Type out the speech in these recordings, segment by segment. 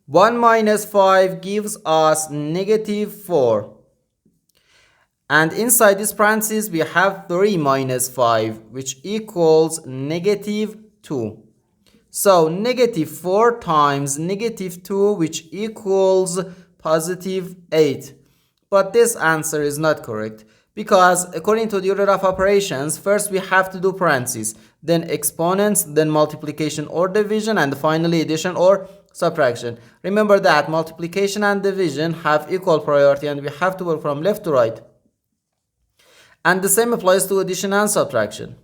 1 minus 5 gives us negative 4. And inside this parenthesis, we have 3 minus 5, which equals negative 2. So negative 4 times negative 2, which equals positive 8. But this answer is not correct, because according to the order of operations, first we have to do parentheses, then exponents, then multiplication or division, and finally addition or subtraction. Remember that multiplication and division have equal priority and we have to work from left to right. And the same applies to addition and subtraction.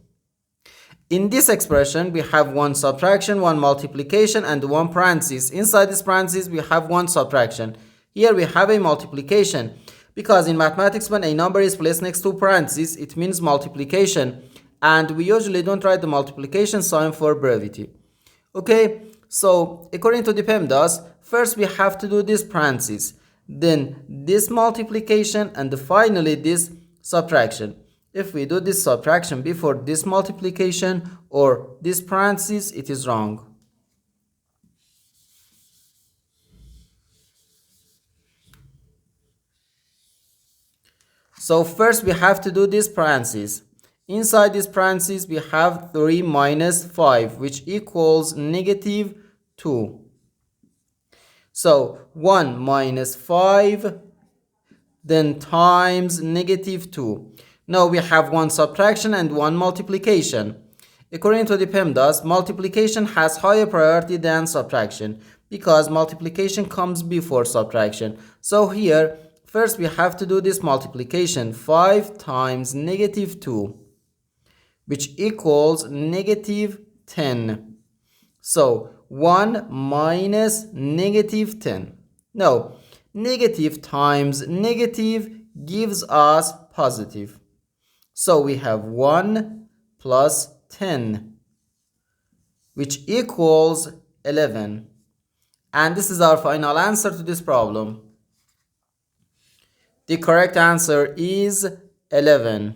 In this expression, we have one subtraction, one multiplication, and one parenthesis. Inside this parenthesis, we have one subtraction. Here we have a multiplication, because in mathematics, when a number is placed next to parentheses, it means multiplication. And we usually don't write the multiplication sign for brevity. Okay, so according to the PEMDAS, first we have to do this parenthesis, then this multiplication, and finally this subtraction. If we do this subtraction before this multiplication or this parenthesis, it is wrong. So first we have to do this parenthesis. Inside this parenthesis we have 3 minus 5, which equals negative 2. So 1 minus 5, then times negative 2. Now we have one subtraction and one multiplication. According to the PEMDAS, multiplication has higher priority than subtraction, because multiplication comes before subtraction. So here, first we have to do this multiplication, 5 times negative 2, which equals negative 10. So 1 minus negative 10. Now, negative times negative gives us positive. So we have 1 plus 10, which equals 11. And this is our final answer to this problem. The correct answer is 11.